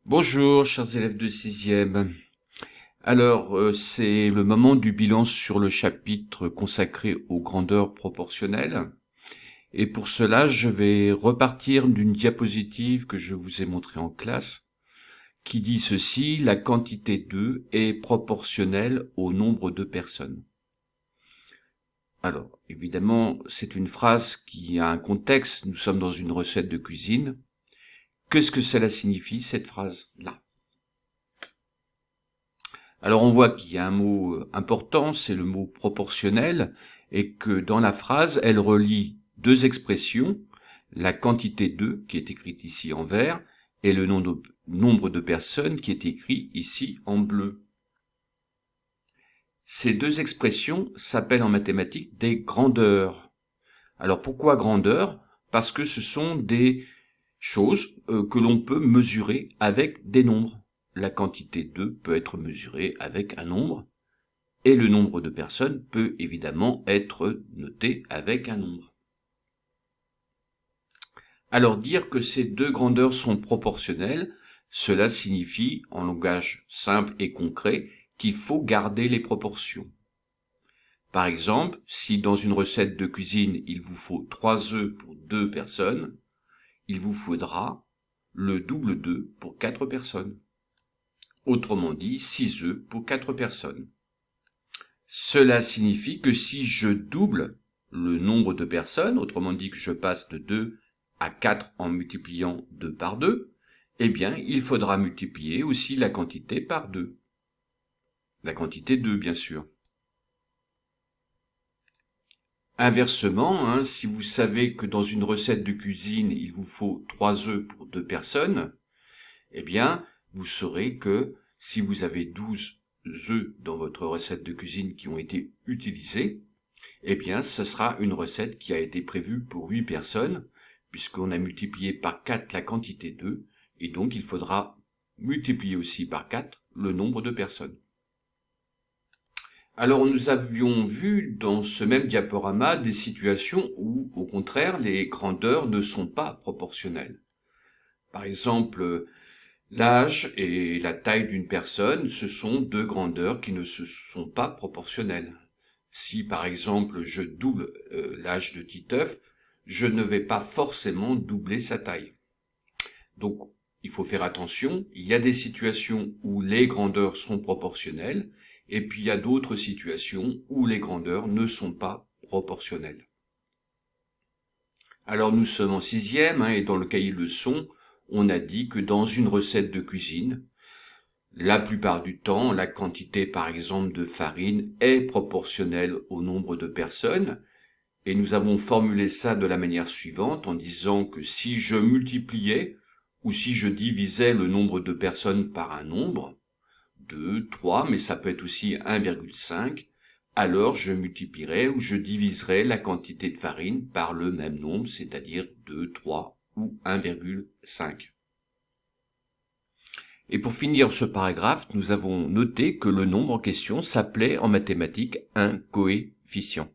Bonjour, chers élèves de sixième. Alors, c'est le moment du bilan sur le chapitre consacré aux grandeurs proportionnelles. Et pour cela, je vais repartir d'une diapositive que je vous ai montrée en classe, qui dit ceci: la quantité 2 est proportionnelle au nombre de personnes. Alors, évidemment, c'est une phrase qui a un contexte. Nous sommes dans une recette de cuisine. Qu'est-ce que cela signifie, cette phrase-là? Alors on voit qu'il y a un mot important, c'est le mot proportionnel, et que dans la phrase, elle relie deux expressions, la quantité de, qui est écrite ici en vert, et le nombre de personnes, qui est écrit ici en bleu. Ces deux expressions s'appellent en mathématiques des grandeurs. Alors pourquoi grandeur? Parce que ce sont des choses que l'on peut mesurer avec des nombres. La quantité 2 peut être mesurée avec un nombre, et le nombre de personnes peut évidemment être noté avec un nombre. Alors dire que ces deux grandeurs sont proportionnelles, cela signifie, en langage simple et concret, qu'il faut garder les proportions. Par exemple, si dans une recette de cuisine il vous faut 3 œufs pour 2 personnes, il vous faudra le double d'œufs pour 4 personnes. Autrement dit, 6 œufs pour 4 personnes. Cela signifie que si je double le nombre de personnes, autrement dit que je passe de 2 à 4 en multipliant 2 par 2, eh bien, il faudra multiplier aussi la quantité par 2. La quantité 2, bien sûr. Inversement, si vous savez que dans une recette de cuisine, il vous faut 3 œufs pour 2 personnes, eh bien, vous saurez que si vous avez 12 œufs dans votre recette de cuisine qui ont été utilisés, eh bien, ce sera une recette qui a été prévue pour 8 personnes, puisqu'on a multiplié par 4 la quantité d'œufs, et donc il faudra multiplier aussi par 4 le nombre de personnes. Alors, nous avions vu dans ce même diaporama des situations où, au contraire, les grandeurs ne sont pas proportionnelles. Par exemple, l'âge et la taille d'une personne, ce sont deux grandeurs qui ne se sont pas proportionnelles. Si par exemple je double l'âge de Titeuf, je ne vais pas forcément doubler sa taille. Donc il faut faire attention, il y a des situations où les grandeurs sont proportionnelles, et puis il y a d'autres situations où les grandeurs ne sont pas proportionnelles. Alors nous sommes en sixième, et dans le cahier leçon, on a dit que dans une recette de cuisine, la plupart du temps, la quantité par exemple de farine est proportionnelle au nombre de personnes, et nous avons formulé ça de la manière suivante en disant que si je multipliais ou si je divisais le nombre de personnes par un nombre, 2, 3, mais ça peut être aussi 1,5, alors je multiplierais ou je diviserais la quantité de farine par le même nombre, c'est-à-dire 2, 3 ou 1,5. Et pour finir ce paragraphe, nous avons noté que le nombre en question s'appelait en mathématiques un coefficient.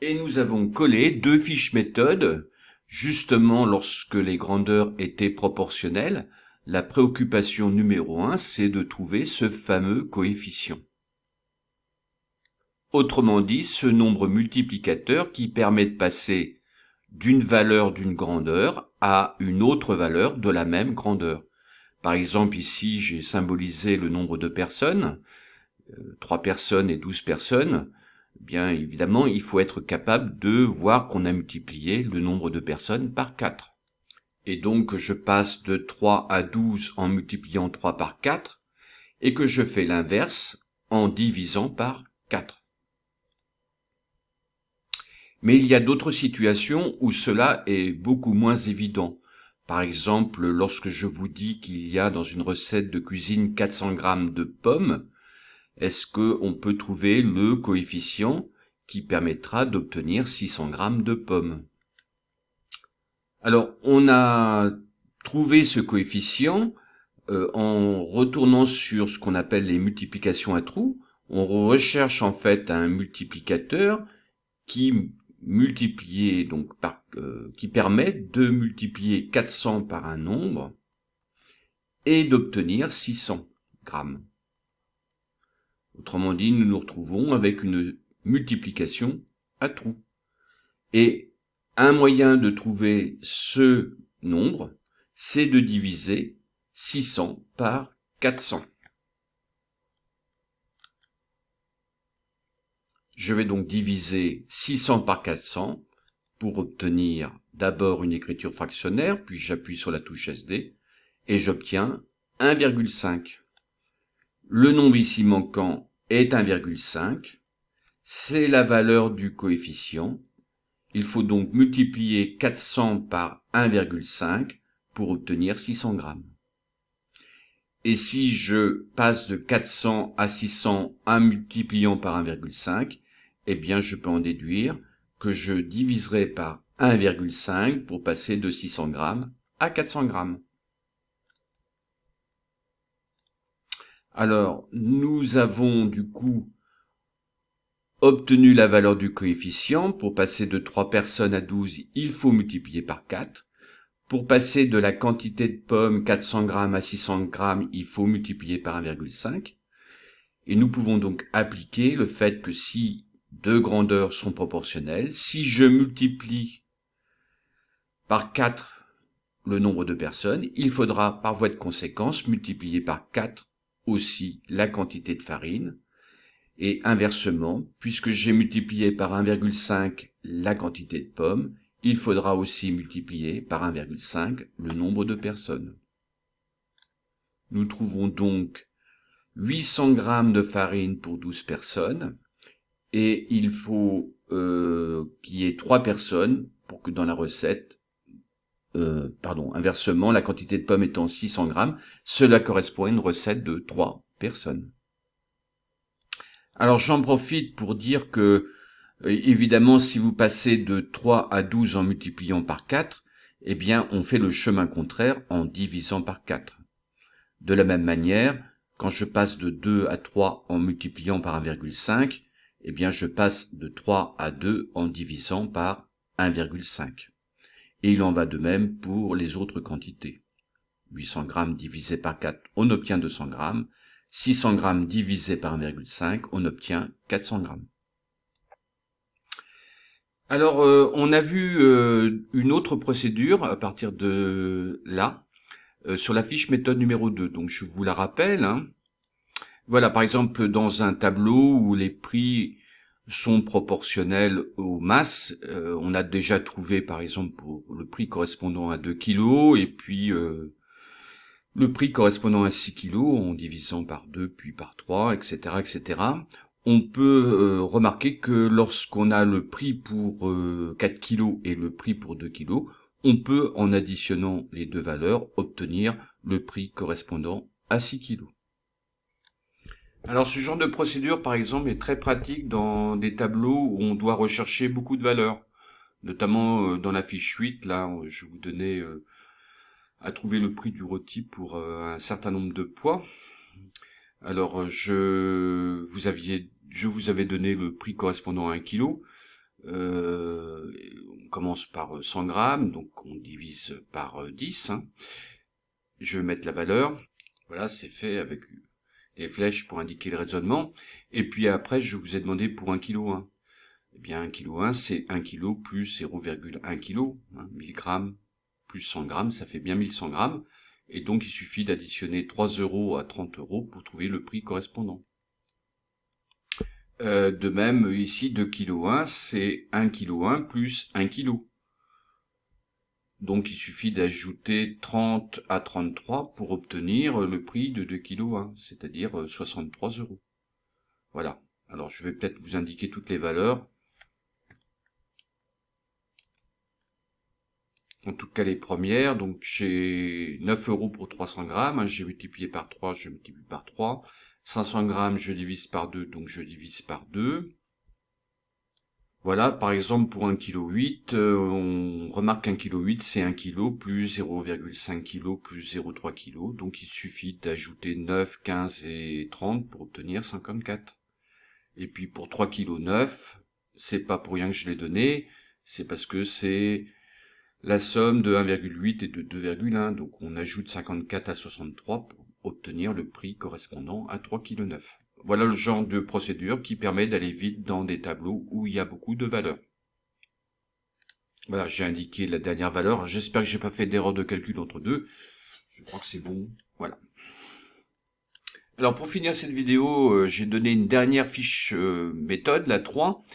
Et nous avons collé deux fiches méthodes. Justement, lorsque les grandeurs étaient proportionnelles, la préoccupation numéro 1, c'est de trouver ce fameux coefficient. Autrement dit, ce nombre multiplicateur qui permet de passer d'une valeur d'une grandeur à une autre valeur de la même grandeur. Par exemple, ici, j'ai symbolisé le nombre de personnes, 3 personnes et 12 personnes. Bien évidemment, il faut être capable de voir qu'on a multiplié le nombre de personnes par 4. Et donc, je passe de 3 à 12 en multipliant 3 par 4, et que je fais l'inverse en divisant par 4. Mais il y a d'autres situations où cela est beaucoup moins évident. Par exemple, lorsque je vous dis qu'il y a dans une recette de cuisine 400 grammes de pommes, est-ce qu'on peut trouver le coefficient qui permettra d'obtenir 600 grammes de pommes? Alors, on a trouvé ce coefficient en retournant sur ce qu'on appelle les multiplications à trous. On recherche en fait un multiplicateur qui qui permet de multiplier 400 par un nombre et d'obtenir 600 grammes. Autrement dit, nous nous retrouvons avec une multiplication à trous. Et un moyen de trouver ce nombre, c'est de diviser 600 par 400. Je vais donc diviser 600 par 400 pour obtenir d'abord une écriture fractionnaire, puis j'appuie sur la touche SD, et j'obtiens 1,5. Le nombre ici manquant est 1,5. C'est la valeur du coefficient. Il faut donc multiplier 400 par 1,5 pour obtenir 600 grammes. Et si je passe de 400 à 600 en multipliant par 1,5, eh bien je peux en déduire que je diviserai par 1,5 pour passer de 600 grammes à 400 grammes. Alors, nous avons du coup obtenu la valeur du coefficient. Pour passer de 3 personnes à 12, il faut multiplier par 4. Pour passer de la quantité de pommes 400 grammes à 600 grammes, il faut multiplier par 1,5. Et nous pouvons donc appliquer le fait que si deux grandeurs sont proportionnelles, si je multiplie par 4 le nombre de personnes, il faudra par voie de conséquence multiplier par 4 aussi la quantité de farine. Et inversement, puisque j'ai multiplié par 1,5 la quantité de pommes, il faudra aussi multiplier par 1,5 le nombre de personnes. Nous trouvons donc 800 grammes de farine pour 12 personnes, et il faut qu'il y ait 3 personnes pour que dans la recette, inversement, la quantité de pommes étant 600 grammes, cela correspond à une recette de 3 personnes. Alors j'en profite pour dire que, évidemment, si vous passez de 3 à 12 en multipliant par 4, eh bien on fait le chemin contraire en divisant par 4. De la même manière, quand je passe de 2 à 3 en multipliant par 1,5, eh bien je passe de 3 à 2 en divisant par 1,5. Et il en va de même pour les autres quantités. 800 grammes divisé par 4, on obtient 200 grammes. 600 grammes divisé par 1,5, on obtient 400 grammes. Alors, on a vu une autre procédure à partir de là, sur la fiche méthode numéro 2. Donc, je vous la rappelle. Voilà, par exemple, dans un tableau où les prix sont proportionnels aux masses, on a déjà trouvé, par exemple, pour le prix correspondant à 2 kg, et puis le prix correspondant à 6 kg en divisant par 2, puis par 3, etc., etc. On peut remarquer que lorsqu'on a le prix pour 4 kg et le prix pour 2 kg, on peut, en additionnant les deux valeurs, obtenir le prix correspondant à 6 kg. Alors ce genre de procédure, par exemple, est très pratique dans des tableaux où on doit rechercher beaucoup de valeurs. Notamment dans la fiche 8, là, je vous donnais à trouver le prix du rôti pour un certain nombre de poids. Alors je vous avais donné le prix correspondant à 1 kg. On commence par 100 grammes, donc on divise par 10. Je vais mettre la valeur. Voilà, c'est fait avec les flèches pour indiquer le raisonnement. Et puis après, je vous ai demandé pour 1 kg. Eh bien 1 kg, c'est 1 kg plus 0,1 kg, 1000 grammes plus 100 grammes, ça fait bien 1100 grammes. Et donc, il suffit d'additionner 3 € à 30 € pour trouver le prix correspondant. De même, ici, 2 kg, c'est 1 kg plus 1 kg. Donc, il suffit d'ajouter 30 à 33 pour obtenir le prix de 2 kg, c'est-à-dire 63 €. Voilà. Alors, je vais peut-être vous indiquer toutes les valeurs. En tout cas, les premières, donc j'ai 9 € pour 300 grammes, j'ai multiplié par 3, je multiplie par 3. 500 grammes, je divise par 2, donc je divise par 2. Voilà, par exemple, pour 1,8 kg, on remarque qu'un 1,8 kg, c'est 1 kg plus 0,5 kg plus 0,3 kg. Donc il suffit d'ajouter 9, 15 et 30 pour obtenir 54. Et puis pour 3,9 kg, c'est pas pour rien que je l'ai donné, c'est parce que c'est la somme de 1,8 et de 2,1. Donc on ajoute 54 à 63 pour obtenir le prix correspondant à 3,9 kg. Voilà le genre de procédure qui permet d'aller vite dans des tableaux où il y a beaucoup de valeurs. Voilà, j'ai indiqué la dernière valeur. J'espère que j'ai pas fait d'erreur de calcul entre deux. Je crois que c'est bon. Voilà. Alors pour finir cette vidéo, j'ai donné une dernière fiche méthode, la 3,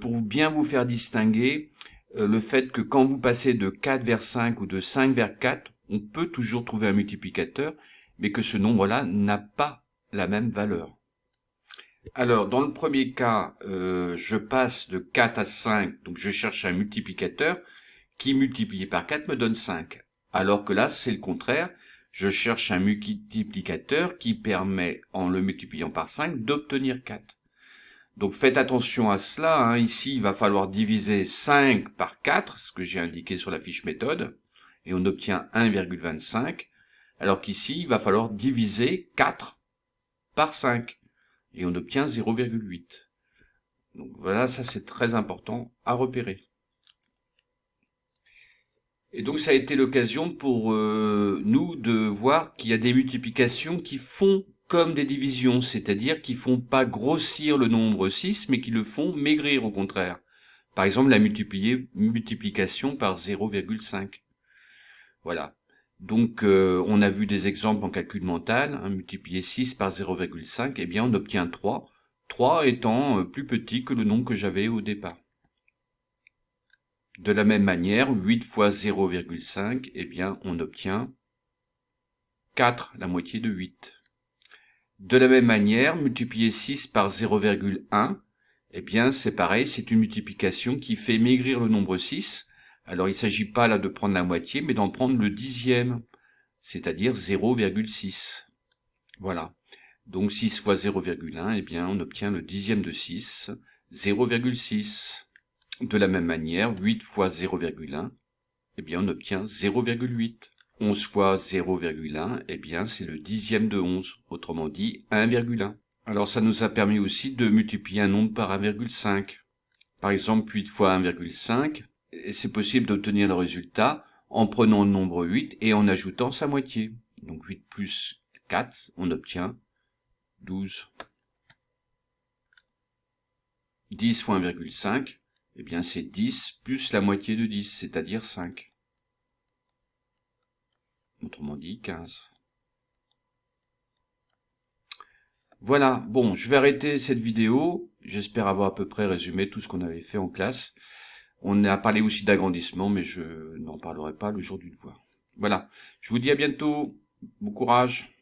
pour bien vous faire distinguer le fait que quand vous passez de 4 vers 5 ou de 5 vers 4, on peut toujours trouver un multiplicateur, mais que ce nombre-là n'a pas la même valeur. Alors, dans le premier cas, je passe de 4 à 5, donc je cherche un multiplicateur qui, multiplié par 4, me donne 5. Alors que là, c'est le contraire. Je cherche un multiplicateur qui permet, en le multipliant par 5, d'obtenir 4. Donc faites attention à cela. Hein. Ici, il va falloir diviser 5 par 4, ce que j'ai indiqué sur la fiche méthode, et on obtient 1,25. Alors qu'ici, il va falloir diviser 4 par 5. Et on obtient 0,8. Donc voilà, ça c'est très important à repérer. Et donc ça a été l'occasion pour nous de voir qu'il y a des multiplications qui font comme des divisions, c'est-à-dire qui font pas grossir le nombre 6, mais qui le font maigrir au contraire. Par exemple, la multiplication par 0,5. Voilà. Donc on a vu des exemples en calcul mental, hein, multiplier 6 par 0,5, eh bien on obtient 3. 3 étant plus petit que le nombre que j'avais au départ. De la même manière, 8 fois 0,5, eh bien on obtient 4, la moitié de 8. De la même manière, multiplier 6 par 0,1, eh bien c'est pareil, c'est une multiplication qui fait maigrir le nombre 6. Alors il ne s'agit pas là de prendre la moitié, mais d'en prendre le dixième, c'est-à-dire 0,6. Voilà. Donc 6 fois 0,1, eh bien on obtient le dixième de 6, 0,6. De la même manière, 8 fois 0,1, eh bien on obtient 0,8. 11 fois 0,1, eh bien c'est le dixième de 11, autrement dit 1,1. Alors ça nous a permis aussi de multiplier un nombre par 1,5. Par exemple, 8 fois 1,5, et c'est possible d'obtenir le résultat en prenant le nombre 8 et en ajoutant sa moitié. Donc 8 plus 4, on obtient 12. 10 fois 1,5, eh bien c'est 10 plus la moitié de 10, c'est-à-dire 5. Autrement dit 15. Voilà, bon, je vais arrêter cette vidéo. J'espère avoir à peu près résumé tout ce qu'on avait fait en classe. On a parlé aussi d'agrandissement, mais je n'en parlerai pas le jour du devoir. Voilà, je vous dis à bientôt. Bon courage.